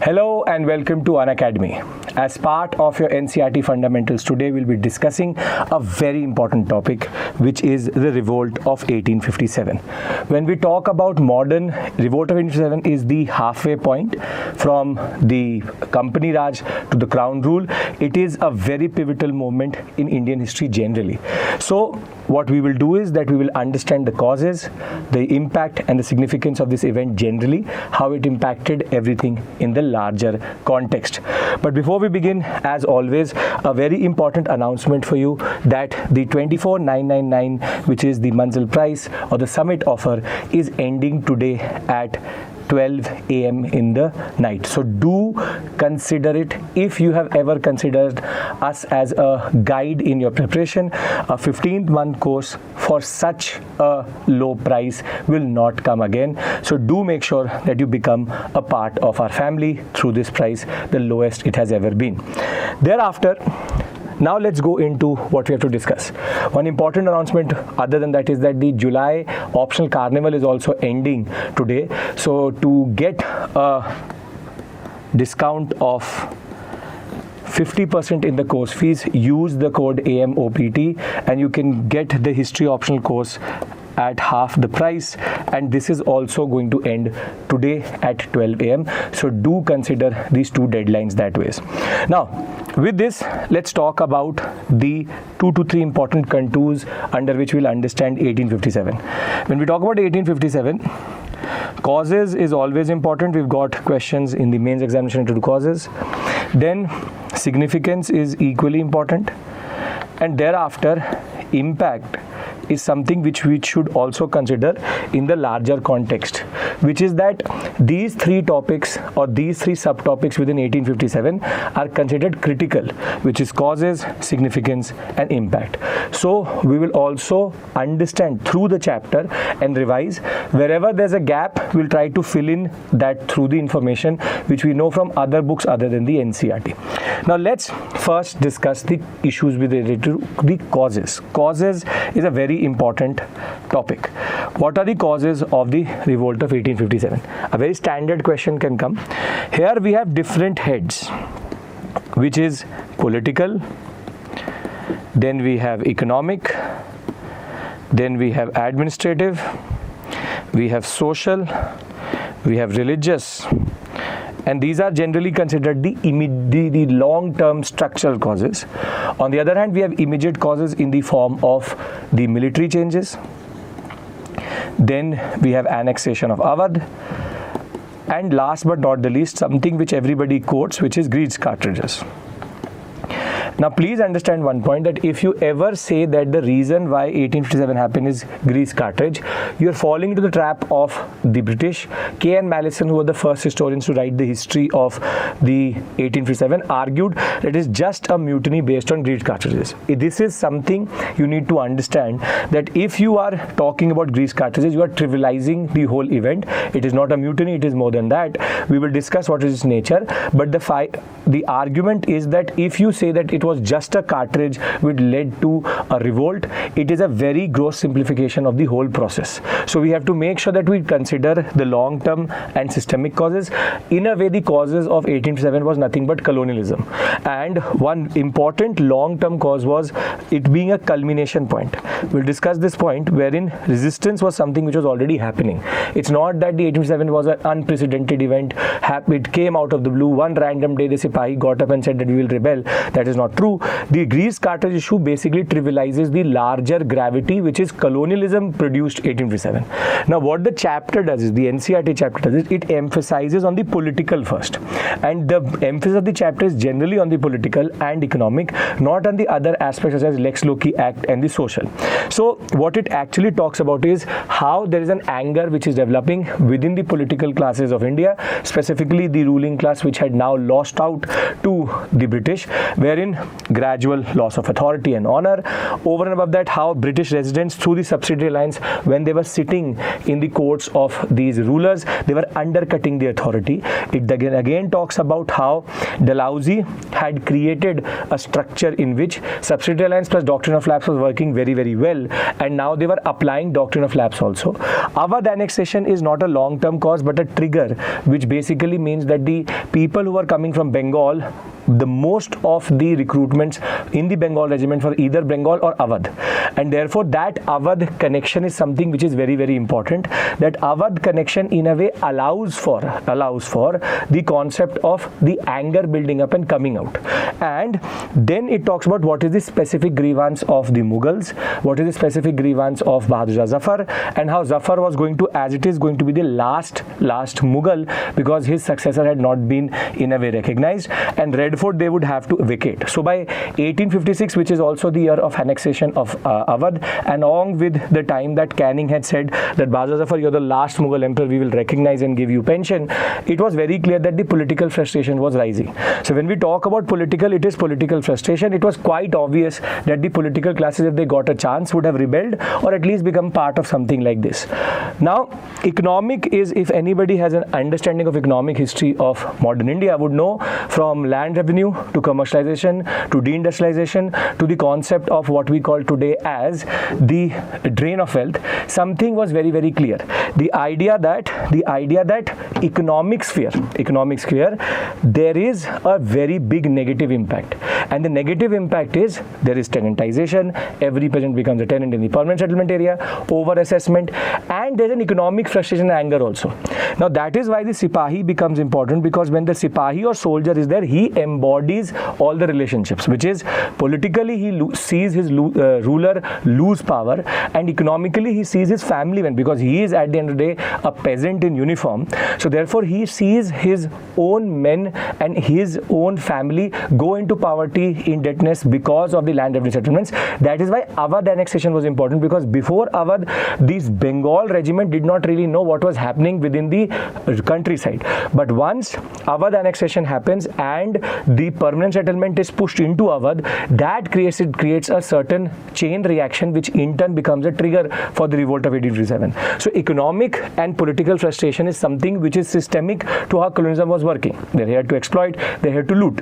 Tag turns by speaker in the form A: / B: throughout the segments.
A: Hello and welcome to Unacademy. As part of your NCERT fundamentals, today we'll be discussing a very important topic, which is the Revolt of 1857. When we talk about modern, Revolt of 1857 is the halfway point from the Company Raj to the Crown Rule. It is a very pivotal moment in Indian history generally. So what we will do is that we will understand the causes, the impact and the significance of this event generally, how it impacted everything in the larger context. But before we begin, as always, a very important announcement for you that the 24,999, which is the Manzil price or the summit offer, is ending today at 12 a.m. in the night. So do consider it. If you have ever considered us as a guide in your preparation, a 15th month course for such a low price will not come again. So do make sure that you become a part of our family through this price, the lowest it has ever been. Thereafter, now let's go into what we have to discuss. One important announcement other than that is that the July optional carnival is also ending today. So to get a discount of 50% in the course fees, use the code AMOPT and you can get the history optional course at half the price, and this is also going to end today at 12 a.m. So do consider these two deadlines that ways. Now with this, let's talk about the 2 to 3 important contours under which we'll understand 1857. When we talk about 1857, causes is always important. We've got questions in the mains examination to do causes. Then significance is equally important, and thereafter impact is something which we should also consider in the larger context, which is that these three topics or these three subtopics within 1857 are considered critical, which is causes, significance and impact. So we will also understand through the chapter and revise. Wherever there's a gap, we'll try to fill in that through the information which we know from other books other than the NCERT. Now let's first discuss the issues related to the causes. Causes is a very important topic. What are the causes of the Revolt of 1857? A very standard question can come. Here we have different heads, which is political, then we have economic, then we have administrative, we have social, we have religious, and these are generally considered the long-term structural causes. On the other hand, we have immediate causes in the form of the military changes. Then we have annexation of Awadh. And last but not the least, something which everybody quotes, which is grease cartridges. Now please understand one point, that if you ever say that the reason why 1857 happened is grease cartridge, you are falling into the trap of the British. K.N. Mallison, who were the first historians to write the history of the 1857, argued that it is just a mutiny based on grease cartridges. This is something you need to understand, that if you are talking about grease cartridges, you are trivializing the whole event. It is not a mutiny, it is more than that. We will discuss what is its nature, but the argument is that if you say that it was just a cartridge which led to a revolt, it is a very gross simplification of the whole process. So we have to make sure that we consider the long-term and systemic causes. In a way, the causes of 1857 was nothing but colonialism, and one important long-term cause was it being a culmination point. We'll discuss this point wherein resistance was something which was already happening. It's not that the 1857 was an unprecedented event. It came out of the blue. One random day the Sipahi got up and said that we will rebel. That is not true. The grease cartridge issue basically trivializes the larger gravity, which is colonialism produced 1857. Now what the chapter does is, the NCERT chapter does is, it emphasizes on the political first, and the emphasis of the chapter is generally on the political and economic, not on the other aspects such as Lex Loci Act and the social. So what it actually talks about is how there is an anger which is developing within the political classes of India, specifically the ruling class, which had now lost out to the British, wherein gradual loss of authority and honor. Over and above that, how British residents through the subsidiary lines, when they were sitting in the courts of these rulers, they were undercutting the authority. It again talks about how Dalhousie had created a structure in which subsidiary lines plus doctrine of lapse was working very, very well, and now they were applying doctrine of lapse also. Awadh annexation is not a long-term cause but a trigger, which basically means that the people who are coming from Bengal, the most of the recruitments in the Bengal regiment for either Bengal or Awadh, and therefore that Awadh connection is something which is very, very important. That Awadh connection in a way allows for the concept of the anger building up and coming out. And then it talks about what is the specific grievance of the Mughals, what is the specific grievance of Bahadur Shah Zafar, and how Zafar was going to, as it is going to be the last Mughal, because his successor had not been in a way recognized, and Redfort they would have to vacate. So by 1856, which is also the year of annexation of Awadh, and along with the time that Canning had said that Bahadur Zafar, you're the last Mughal emperor, we will recognize and give you pension, it was very clear that the political frustration was rising. So when we talk about political, it is political frustration. It was quite obvious that the political classes, if they got a chance, would have rebelled or at least become part of something like this. Now, economic is, if anybody has an understanding of economic history of modern India, would know from land revenue to commercialization to deindustrialization to the concept of what we call today as the drain of wealth, something was very, very clear. The idea that economic sphere, there is a very big negative impact, and the negative impact is there is tenantization, every peasant becomes a tenant in the permanent settlement area, over assessment, and there's an economic frustration and anger also. Now that is why the Sipahi becomes important, because when the Sipahi or soldier is there, he embodies all the relationships, which is politically he sees his ruler lose power, and economically he sees his family win, because he is at the end of the day a peasant in uniform. So therefore he sees his own men and his own family go into poverty, indebtedness because of the land revenue settlements. That is why Awadh annexation was important, because before Awadh, this Bengal regiment did not really know what was happening within the countryside. But once Awadh annexation happens and the permanent settlement is pushed into Awadh, that creates a certain chain reaction, which in turn becomes a trigger for the revolt of 1857. So economic and political frustration is something which is systemic to how colonialism was working. They're here to exploit, they're here to loot.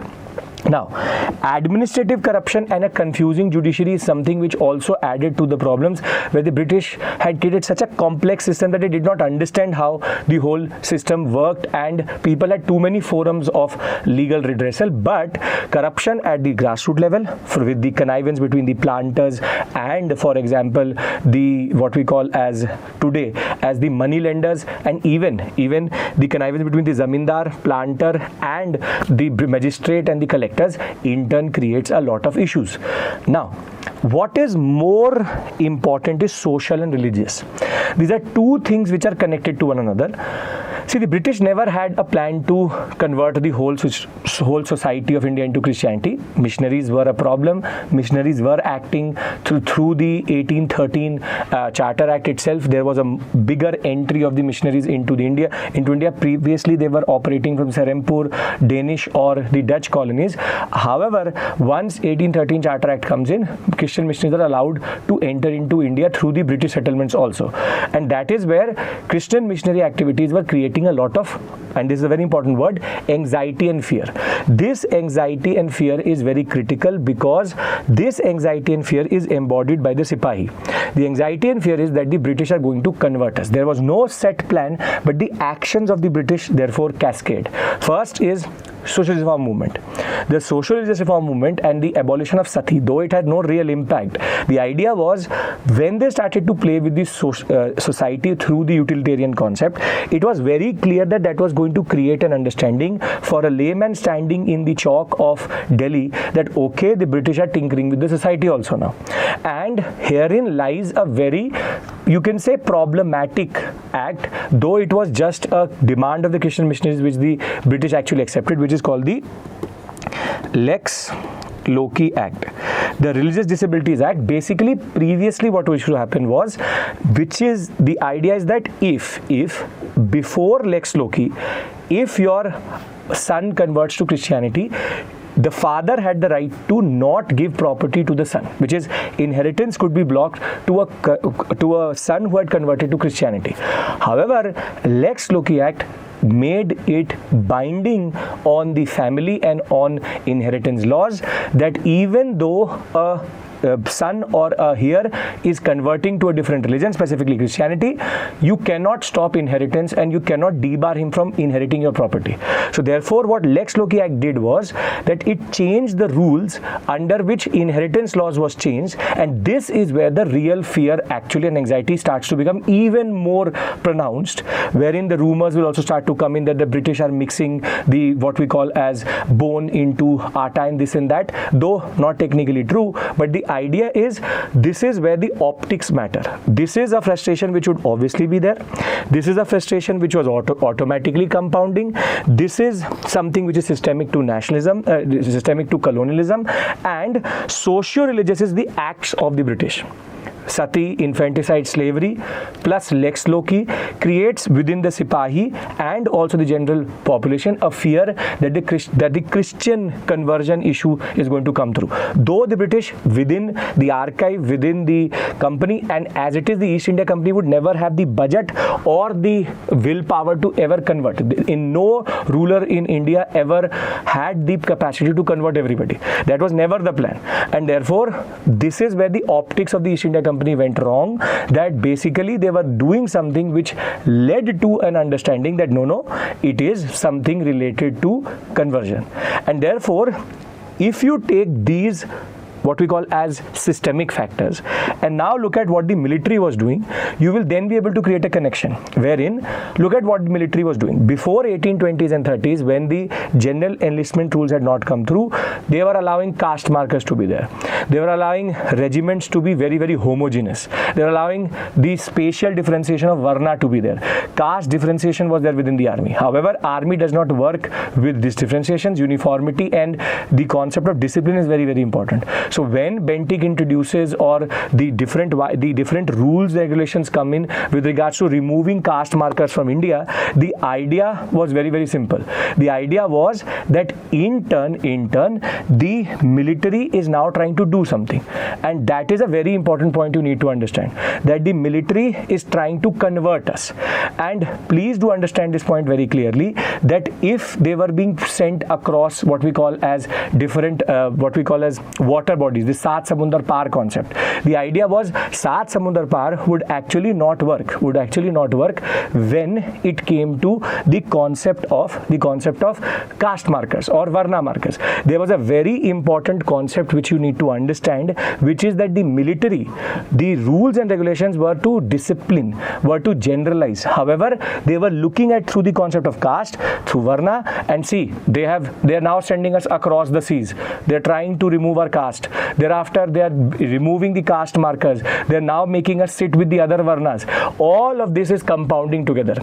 A: Now, administrative corruption and a confusing judiciary is something which also added to the problems, where the British had created such a complex system that they did not understand how the whole system worked, and people had too many forums of legal redressal. But corruption at the grassroots level, with the connivance between the planters and, for example, the what we call as today as the money lenders, and even the connivance between the zamindar, planter, and the magistrate and the collector, in turn creates a lot of issues. Now, what is more important is social and religious. These are two things which are connected to one another. See, the British never had a plan to convert the whole society of India into Christianity. Missionaries were a problem. Missionaries were acting through the 1813 Charter Act itself. There was a bigger entry of the missionaries into India. Previously, they were operating from Serampore, Danish or the Dutch colonies. However, once 1813 Charter Act comes in, Christian missionaries are allowed to enter into India through the British settlements also. And that is where Christian missionary activities were creating a lot of, and this is a very important word, anxiety and fear. This anxiety and fear is very critical, because this anxiety and fear is embodied by the Sipahi. The anxiety and fear is that the British are going to convert us. There was no set plan, but the actions of the British therefore cascade. First is socialist reform movement. The socialist reform movement and the abolition of sati, though it had no real impact, the idea was when they started to play with the society through the utilitarian concept, it was very clear that that was going to create an understanding for a layman standing in the chalk of Delhi that okay, the British are tinkering with the society also now. And herein lies a very, you can say, problematic act, though it was just a demand of the Christian missionaries which the British actually accepted, which is called the Lex Loci Act, the Religious Disabilities Act. Basically, previously what used to happen was, which is the idea is that if before Lex Loci, if your son converts to Christianity, the father had the right to not give property to the son, which is inheritance could be blocked to a son who had converted to Christianity. However, Lex Loci Act made it binding on the family and on inheritance laws, that even though a son or a heir is converting to a different religion, specifically Christianity, you cannot stop inheritance and you cannot debar him from inheriting your property. So therefore, what Lex Loci Act did was that it changed the rules under which inheritance laws was changed, and this is where the real fear actually and anxiety starts to become even more pronounced, wherein the rumors will also start to come in that the British are mixing the what we call as bone into atta and this and that, though not technically true, but the idea is this is where the optics matter. This is a frustration which would obviously be there. This is a frustration which was automatically compounding. This is something which is systemic to nationalism, systemic to colonialism, and socio-religious is the acts of the British. Sati, infanticide, slavery, plus Lex Loci creates within the Sipahi and also the general population a fear that the Christian conversion issue is going to come through. Though the British within the archive, within the company, and as it is the East India Company would never have the budget or the willpower to ever convert. In no ruler in India ever had the capacity to convert everybody. That was never the plan. And therefore, this is where the optics of the East India Company went wrong, that basically they were doing something which led to an understanding that no, it is something related to conversion. And therefore, if you take these what we call as systemic factors and now look at what the military was doing, you will then be able to create a connection wherein look at what the military was doing before 1820s and 30s, when the general enlistment rules had not come through. They were allowing caste markers to be there. They were allowing regiments to be very, very homogeneous. They were allowing the spatial differentiation of varna to be there. Caste differentiation was there within the army. However, army does not work with these differentiations. Uniformity and the concept of discipline is very, very important. So when Bentinck introduces or the different rules, regulations come in with regards to removing caste markers from India, the idea was very, very simple. The idea was that in turn, the military is now trying to do something. And that is a very important point you need to understand, that the military is trying to convert us. And please do understand this point very clearly, that if they were being sent across what we call as different, what we call as water bodies, the Saat Samundar Par concept. The idea was Saat Samundar Par would actually not work when it came to the concept of caste markers or varna markers. There was a very important concept which you need to understand, which is that the military, the rules and regulations were to discipline, were to generalize. However, they were looking at through the concept of caste, through varna, and see, they are now sending us across the seas. They are trying to remove our caste. Thereafter, they are removing the caste markers. They are now making us sit with the other varnas. All of this is compounding together.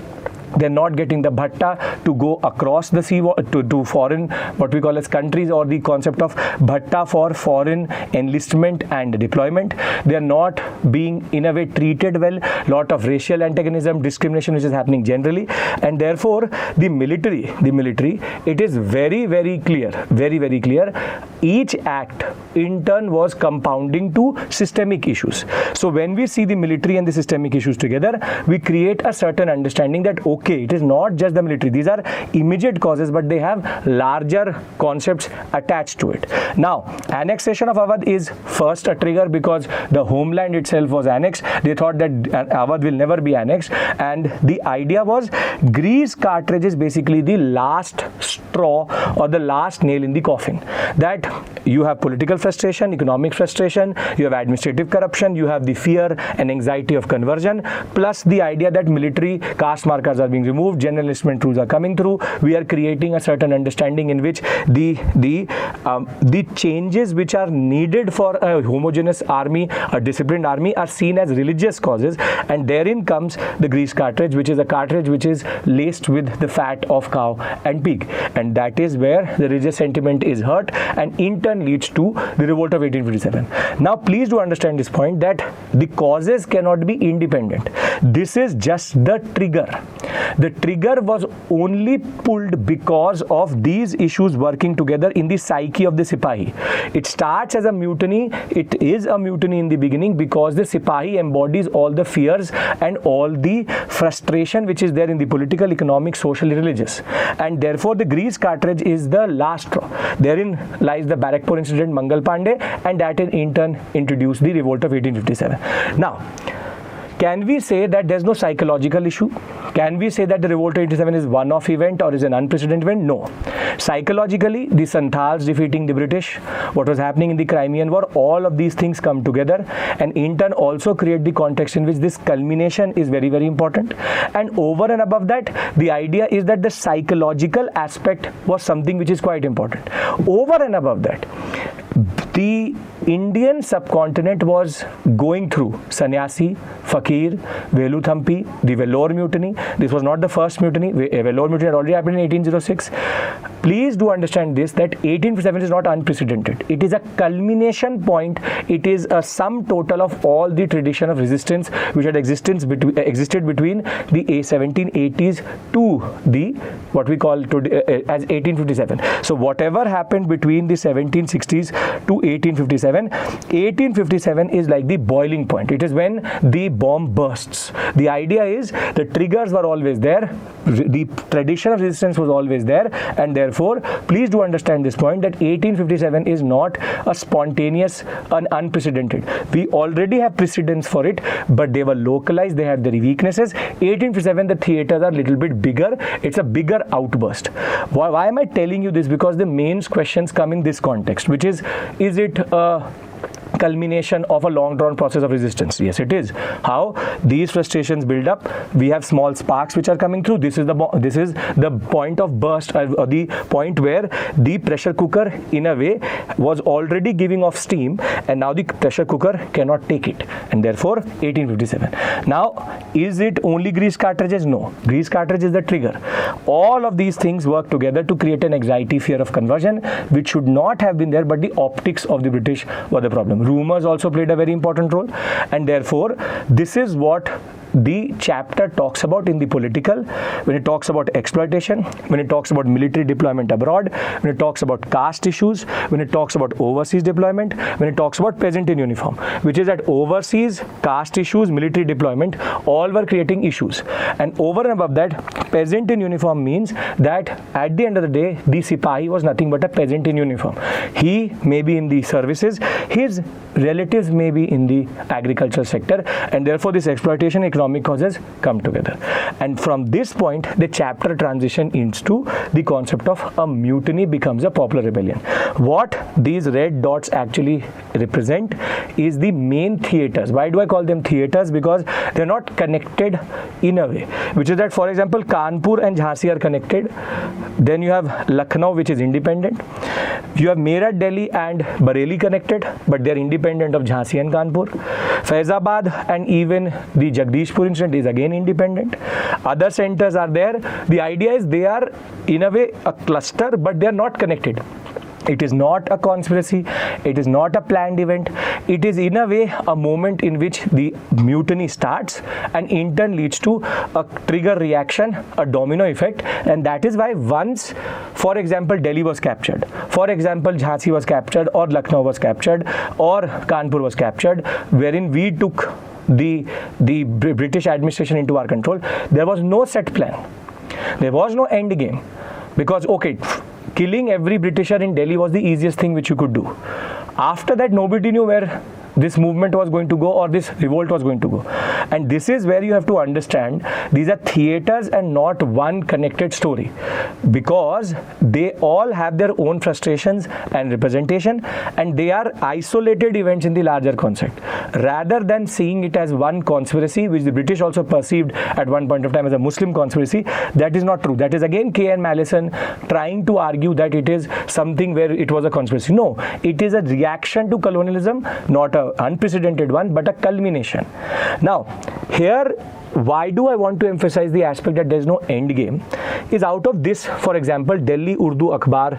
A: They're not getting the bhatta to go across the sea to foreign, what we call as countries, or the concept of bhatta for foreign enlistment and deployment. They're not being in a way treated well. Lot of racial antagonism, discrimination which is happening generally. And therefore, the military, it is very, very clear. Each act in turn was compounding to systemic issues. So when we see the military and the systemic issues together, we create a certain understanding that okay, it is not just the military. These are immediate causes, but they have larger concepts attached to it. Now, annexation of Awadh is first a trigger because the homeland itself was annexed. They thought that Awadh will never be annexed, and the idea was grease cartridge is basically the last straw or the last nail in the coffin. That you have political frustration, economic frustration, you have administrative corruption, you have the fear and anxiety of conversion, plus the idea that military caste markers are being removed, general enlistment rules are coming through. We are creating a certain understanding in which the changes which are needed for a homogeneous army, a disciplined army, are seen as religious causes, and therein comes the grease cartridge, which is a cartridge which is laced with the fat of cow and pig, and that is where the religious sentiment is hurt. And and in turn leads to the revolt of 1857. Now please do understand this point, that the causes cannot be independent. This is just the trigger. The trigger was only pulled because of these issues working together in the psyche of the Sipahi. It starts as a mutiny. It is a mutiny in the beginning because the Sipahi embodies all the fears and all the frustration which is there in the political, economic, social, religious. And therefore the grease cartridge is the last straw. Therein lies the Barakpur incident, Mangal Pandey, and that in turn introduced the revolt of 1857. Now, can we say that there's no psychological issue? Can we say that the revolt of 1857 is one-off event or is an unprecedented event? No. Psychologically, the Santals defeating the British, what was happening in the Crimean War, all of these things come together and in turn also create the context in which this culmination is very, very important. And over and above that, the idea is that the psychological aspect was something which is quite important. Over and above that, the Indian subcontinent was going through Sannyasi, Fakir, Velu Thampi, the Vellore mutiny. This was not the first mutiny. Vellore mutiny had already happened in 1806. Please do understand this, that 1857 is not unprecedented. It is a culmination point. It is a sum total of all the tradition of resistance which had existed between the 1780s to the what we call today as 1857. So whatever happened between the 1760s to 1857 is like the boiling point. It is when the bomb bursts. The idea is the triggers were always there, the tradition of resistance was always there, and therefore please do understand this point, that 1857 is not a spontaneous and unprecedented. We already have precedents for it, but they were localized, they had their weaknesses. 1857, the theaters are a little bit bigger. It's a bigger outburst. Why am I telling you this? Because the mains questions come in this context, which is it a culmination of a long drawn process of resistance? Yes, it is. How? These frustrations build up. We have small sparks which are coming through. This is the point of burst, or the point where the pressure cooker in a way was already giving off steam, and now the pressure cooker cannot take it, and therefore 1857. Now, is it only grease cartridges? No. Grease cartridge is the trigger. All of these things work together to create an anxiety, fear of conversion, which should not have been there, but the optics of the British were the problem. Rumors also played a very important role, and therefore this is what the chapter talks about in the political, when it talks about exploitation, when it talks about military deployment abroad, when it talks about caste issues, when it talks about overseas deployment, when it talks about peasant in uniform, which is that overseas, caste issues, military deployment, all were creating issues. And over and above that, peasant in uniform means that at the end of the day, the Sipahi was nothing but a peasant in uniform. He may be in the services, his relatives may be in the agricultural sector, and therefore this exploitation, economic causes come together. And from this point, the chapter transition into the concept of a mutiny becomes a popular rebellion. What these red dots actually represent is the main theaters. Why do I call them theaters? Because they're not connected in a way, which is that, for example, Kanpur and Jhansi are connected. Then you have Lucknow, which is independent. You have Meerut, Delhi and Bareilly connected, but they're independent of Jhansi and Kanpur. Faizabad and even the Jagdishpur incident is again independent. Other centers are there. The idea is they are in a way a cluster, but they are not connected. It is not a conspiracy. It is not a planned event. It is in a way a moment in which the mutiny starts and in turn leads to a trigger reaction, a domino effect. And that is why once, for example, Delhi was captured, for example, Jhansi was captured, or Lucknow was captured, or Kanpur was captured, wherein we took the British administration into our control, there was no set plan. There was no end game. Because, okay, killing every Britisher in Delhi was the easiest thing which you could do. After that, nobody knew where this movement was going to go or this revolt was going to go. And this is where you have to understand these are theaters and not one connected story, because they all have their own frustrations and representation, and they are isolated events in the larger concept, rather than seeing it as one conspiracy, which the British also perceived at one point of time as a Muslim conspiracy. That is not true. That is again K.N. Mallison trying to argue that it is something where it was a conspiracy. No, it is a reaction to colonialism, not a unprecedented one, but a culmination. Now, here why do I want to emphasize the aspect that there is no end game? Is out of this, for example, Delhi Urdu Akhbar,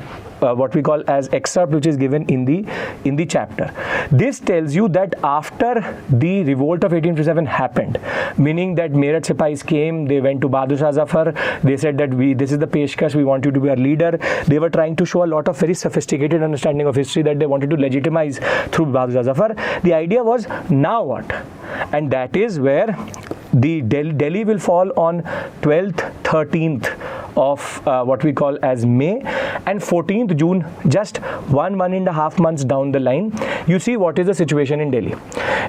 A: what we call as excerpt, which is given in the chapter. This tells you that after the revolt of 1857 happened, meaning that Meerut Sipais came, they went to Bahadur Shah Zafar, they said that this is the peshkash, we want you to be our leader. They were trying to show a lot of very sophisticated understanding of history that they wanted to legitimize through Bahadur Shah Zafar. The idea was, now what? And that is where the Delhi will fall on 12th, 13th of what we call as May, and 14th June, just 1.5 months down the line, you see what is the situation in Delhi.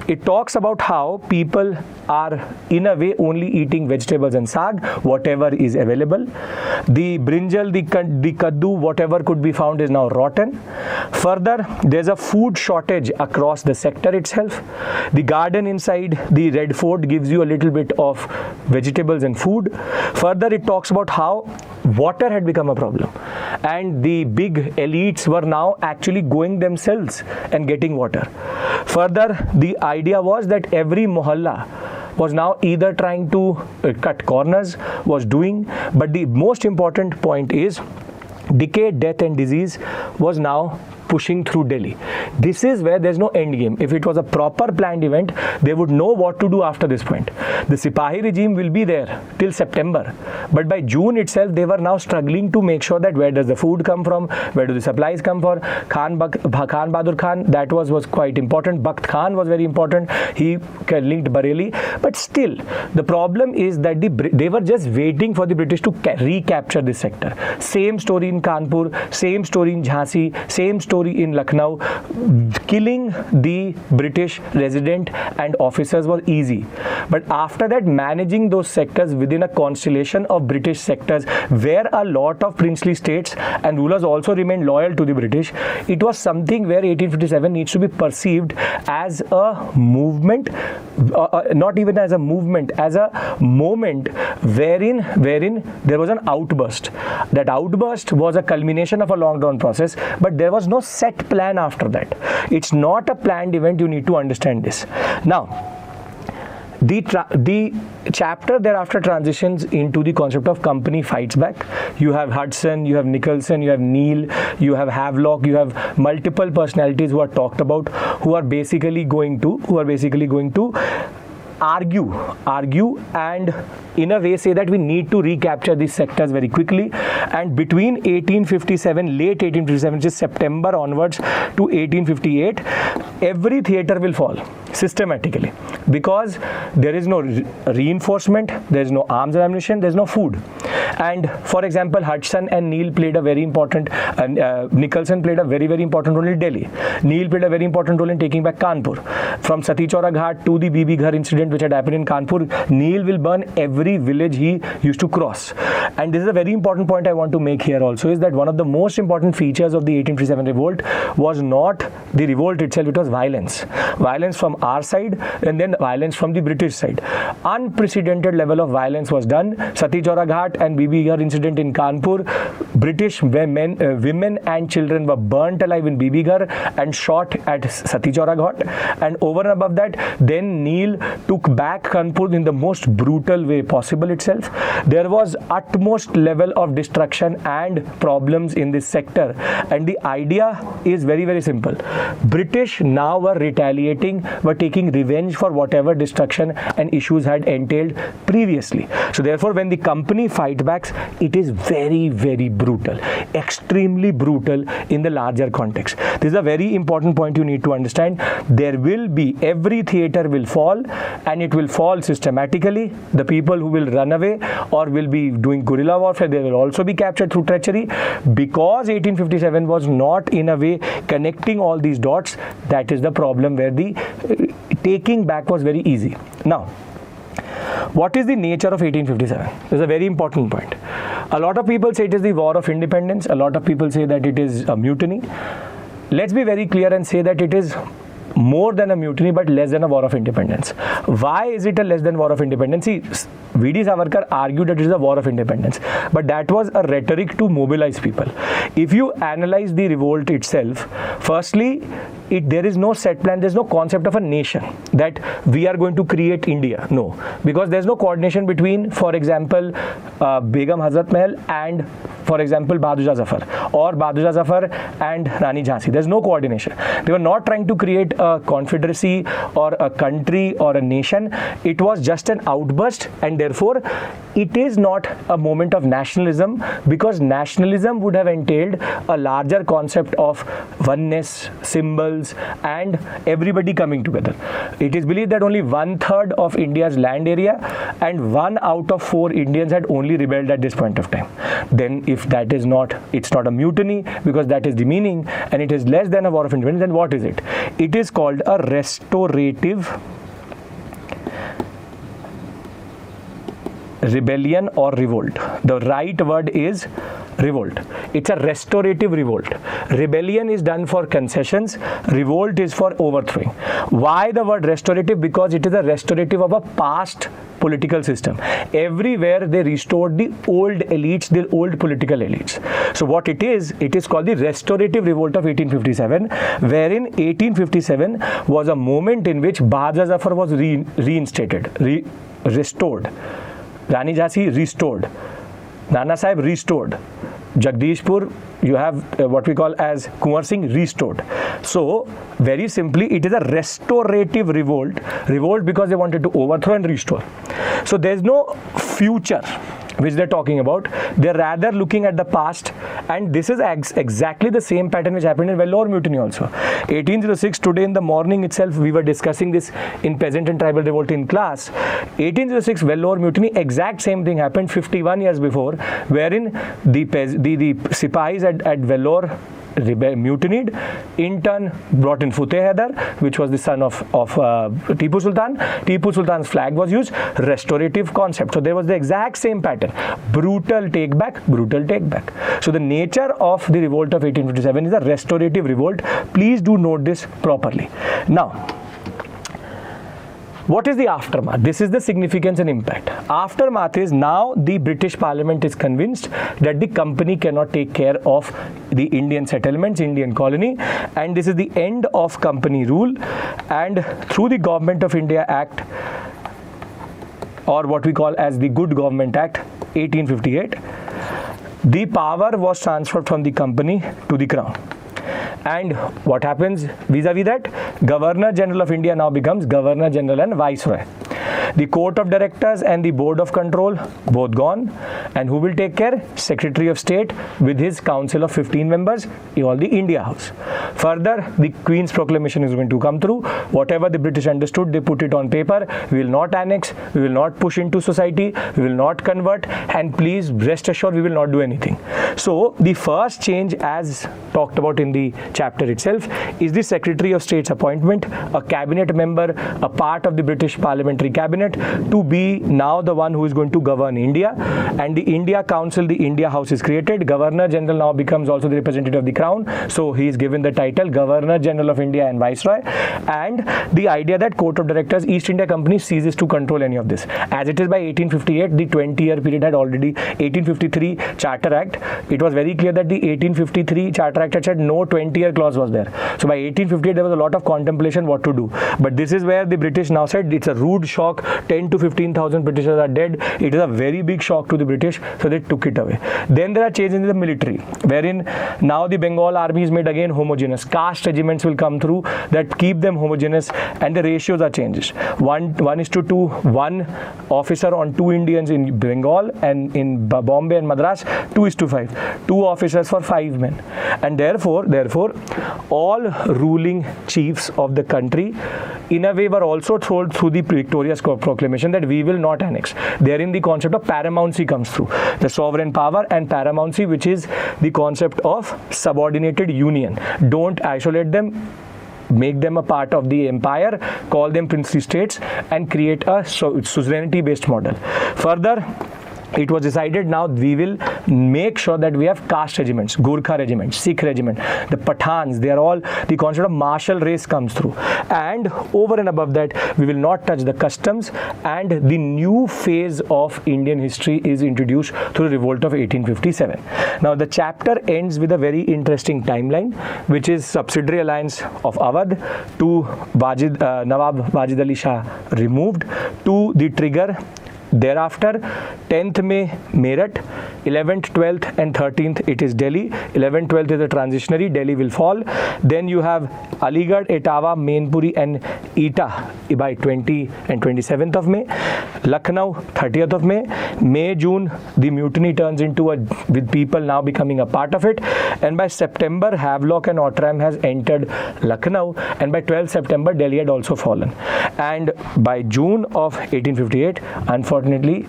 A: It talks about how people are in a way only eating vegetables and saag, whatever is available. The brinjal, the kaddu, whatever could be found is now rotten. Further, there's a food shortage across the sector itself. The garden inside the Red Fort gives you a little bit of vegetables and food. Further, it talks about how water had become a problem, and the big elites were now actually going themselves and getting water. Further, the idea was that every mohalla was now either trying to cut corners, was doing, but the most important point is decay, death and disease was now pushing through Delhi. This is where there's no end game. If it was a proper planned event, they would know what to do after this point. The Sipahi regime will be there till September, but by June itself, they were now struggling to make sure that where does the food come from, where do the supplies come from. Khan Bahadur Khan, that was quite important. Bakht Khan was very important. He linked Bareilly, but still, the problem is that they were just waiting for the British to recapture this sector. Same story in Kanpur, same story in Jhansi, same story in Lucknow. Killing the British resident and officers was easy, but after that, managing those sectors within a constellation of British sectors where a lot of princely states and rulers also remained loyal to the British, it was something where 1857 needs to be perceived as a movement, not even as a movement, as a moment wherein there was an outburst. That outburst was a culmination of a long drawn process, but there was no set plan after that. It's not a planned event. You need to understand this. Now, the chapter thereafter transitions into the concept of company fights back. You have Hudson, you have Nicholson, you have Neil, you have Havelock, you have multiple personalities who are talked about, who are basically going to argue and in a way say that we need to recapture these sectors very quickly. And between 1857, late 1857, which is September onwards to 1858, every theatre will fall systematically, because there is no reinforcement, there is no arms and ammunition, there is no food. And for example, Hudson and Neil played a very important, Nicholson played a very, very important role in Delhi. Neil played a very important role in taking back Kanpur. From Sati Chaura Ghat to the Bibi Ghar incident which had happened in Kanpur, Neil will burn every village he used to cross. And this is a very important point I want to make here also, is that one of the most important features of the 1857 revolt was not the revolt itself, it was violence. Violence from our side and then violence from the British side. Unprecedented level of violence was done. Sati Chaura Ghat and Bibi Ghar incident in Kanpur, British women and children were burnt alive in Bibi Ghar and shot at Sati Chaura Ghat. And over and above that, then Neil took back Kanpur in the most brutal way possible itself. There was utmost level of destruction and problems in this sector. And the idea is very, very simple. British now were retaliating, were taking revenge for whatever destruction and issues had entailed previously. So therefore, when the company fight backs, it is very, very brutal, extremely brutal in the larger context. This is a very important point you need to understand. There will be, every theatre will fall, and it will fall systematically. The people who will run away or will be doing guerrilla warfare, they will also be captured through treachery, because 1857 was not in a way connecting all these dots. That is the problem, where the taking back was very easy. Now, what is the nature of 1857? This is a very important point. A lot of people say it is the War of Independence. A lot of people say that it is a mutiny. Let's be very clear and say that it is more than a mutiny but less than a War of Independence. Why is it a less than War of Independence? See, V.D. Savarkar argued that it is a war of independence, but that was a rhetoric to mobilize people. If you analyze the revolt itself, firstly, there is no set plan, there's no concept of a nation that we are going to create India. No, because there's no coordination between, for example, Begum Hazrat Mahal and, for example, Bahadur Zafar, or Bahadur Zafar and Rani Jhansi. There's no coordination. They were not trying to create a confederacy or a country or a nation. It was just an outburst, and therefore it is not a moment of nationalism, because nationalism would have entailed a larger concept of oneness, symbols, and everybody coming together. It is believed that only 1/3 of India's land area and 1 out of 4 Indians had only rebelled at this point of time. Then if that is not, it's not a mutiny, because that is demeaning, and it is less than a war of independence, then what is it? It is called a restorative rebellion or revolt. The right word is revolt. It's a restorative revolt. Rebellion is done for concessions, revolt is for overthrowing. Why the word restorative? Because it is a restorative of a past political system. Everywhere they restored the old elites, the old political elites. So what it is called the restorative revolt of 1857, wherein 1857 was a moment in which Bahadur Zafar was reinstated, restored. Rani Jhansi restored, Nana Sahib restored, Jagdishpur you have what we call as Kunwar Singh restored. So very simply, it is a restorative revolt because they wanted to overthrow and restore. So there's no future which they're talking about. They're rather looking at the past, and this is exactly the same pattern which happened in Vellore Mutiny also. 1806, today in the morning itself, we were discussing this in Peasant and Tribal Revolt in class. 1806 Vellore Mutiny, exact same thing happened 51 years before, wherein the Sipahis at Vellore mutinied, in turn brought in Futeh Haidar, which was the son of Tipu Sultan. Tipu Sultan's flag was used, restorative concept. So there was the exact same pattern, brutal take back. So the nature of the revolt of 1857 is a restorative revolt. Please do note this properly. Now, what is the aftermath? This is the significance and impact. Aftermath is, now the British Parliament is convinced that the company cannot take care of the Indian settlements, Indian colony, and this is the end of company rule. And through the Government of India Act, or what we call as the Good Government Act 1858, the power was transferred from the company to the crown. And what happens vis-a-vis that? Governor General of India now becomes Governor General and Viceroy. The Court of Directors and the Board of Control, both gone. And who will take care? Secretary of State with his council of 15 members, all the India House. Further, the Queen's proclamation is going to come through. Whatever the British understood, they put it on paper. We will not annex, we will not push into society, we will not convert, and please rest assured we will not do anything. So the first change, as talked about in the chapter itself, is the Secretary of State's appointment, a cabinet member, a part of the British parliamentary cabinet, to be now the one who is going to govern India. And the India Council, the India House is created. Governor General now becomes also the representative of the Crown, so he is given the title Governor General of India and Viceroy. And the idea that Court of Directors, East India Company ceases to control any of this. As it is by 1858, the 20-year period had already, 1853 Charter Act, it was very clear that the 1853 Charter Act had said no 20-year clause was there. So by 1858 there was a lot of contemplation what to do. But this is where the British now said it's a rude shock, 10 to 15,000 Britishers are dead. It is a very big shock to the British, so they took it away. Then there are changes in the military, wherein now the Bengal army is made again homogeneous. Caste regiments will come through that keep them homogeneous, and the ratios are changed. 1:2, 1 officer on 2 Indians in Bengal, and in Bombay and Madras 2:5, 2 officers for 5 men. And therefore all ruling chiefs of the country in a way were also told through the Victoria's proclamation that we will not annex. Therein the concept of paramountcy comes through, the sovereign power, and paramountcy, which is the concept of subordinated union. Don't isolate them, make them a part of the empire, call them princely states, and create a suzerainty based model. Further, it was decided now we will make sure that we have caste regiments, Gurkha regiment, Sikh regiment, the Pathans, they are all, the concept of martial race comes through. And over and above that, we will not touch the customs, and the new phase of Indian history is introduced through the revolt of 1857. Now the chapter ends with a very interesting timeline, which is subsidiary alliance of Awadh to Nawab Wajid Ali Shah removed, to the trigger. Thereafter, 10th May, Meerut, 11th, 12th and 13th, it is Delhi. 11th, 12th is a transitionary, Delhi will fall. Then you have Aligarh, Etawah, Mainpuri and Etah by 20 and 27th of May. Lucknow, 30th of May. May, June, the mutiny turns into with people now becoming a part of it. And by September, Havelock and Outram has entered Lucknow. And by 12th September, Delhi had also fallen. And by June of 1858, unfortunately,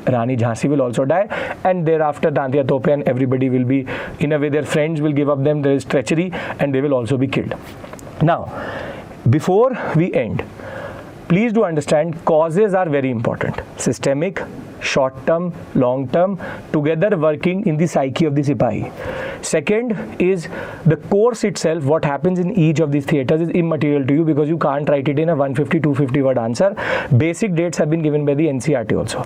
A: Rani Jhansi will also die, and thereafter Tantia Tope and everybody will be, in a way, their friends will give up them, there is treachery, and they will also be killed. Now, before we end, please do understand, causes are very important. Systemic, short-term, long-term, together working in the psyche of the Sipahi. Second is the course itself, what happens in each of these theatres is immaterial to you because you can't write it in a 150-250 word answer. Basic dates have been given by the NCERT also.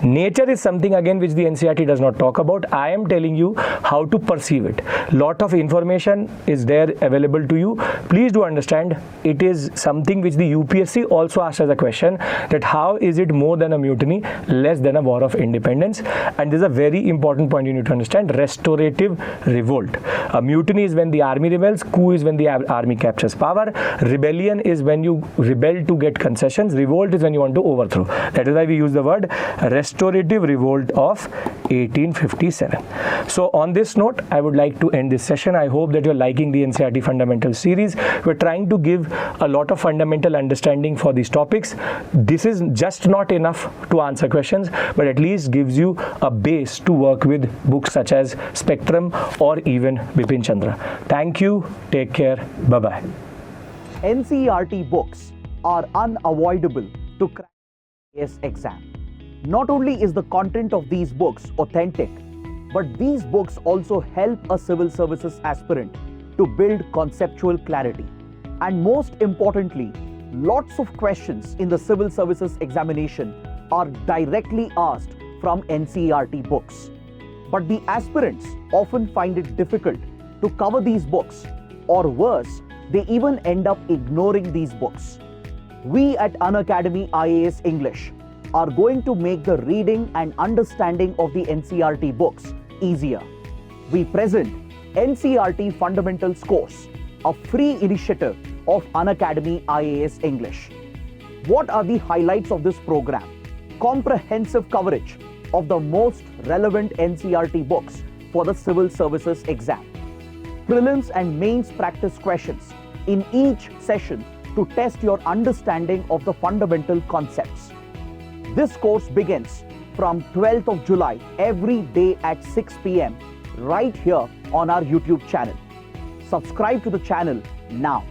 A: Nature is something again which the NCERT does not talk about. I am telling you how to perceive it. Lot of information is there available to you. Please do understand, it is something which the UPSC also asked as a question, that how is it more than a mutiny, less than a war of independence. And this is a very important point you need to understand. Restorative revolt. A mutiny is when the army rebels. Coup is when the army captures power. Rebellion is when you rebel to get concessions. Revolt is when you want to overthrow. That is why we use the word restorative revolt of 1857. So on this note, I would like to end this session. I hope that you're liking the NCERT Fundamental series. We're trying to give a lot of fundamental understanding for these topics. This is just not enough to answer questions, but at least gives you a base to work with books such as Spectrum or even Bipin Chandra. Thank you. Take care. Bye-bye.
B: NCERT books are unavoidable to crack the IAS exam. Not only is the content of these books authentic, but these books also help a civil services aspirant to build conceptual clarity. And most importantly, lots of questions in the civil services examination are directly asked from NCERT books. But the aspirants often find it difficult to cover these books, or worse, they even end up ignoring these books. We at Unacademy IAS English are going to make the reading and understanding of the NCERT books easier. We present NCERT Fundamentals course, a free initiative of Unacademy IAS English. What are the highlights of this program? Comprehensive coverage of the most relevant NCERT books for the civil services exam. Prelims and mains practice questions in each session to test your understanding of the fundamental concepts. This course begins from 12th of July every day at 6 p.m. right here on our YouTube channel. Subscribe to the channel now.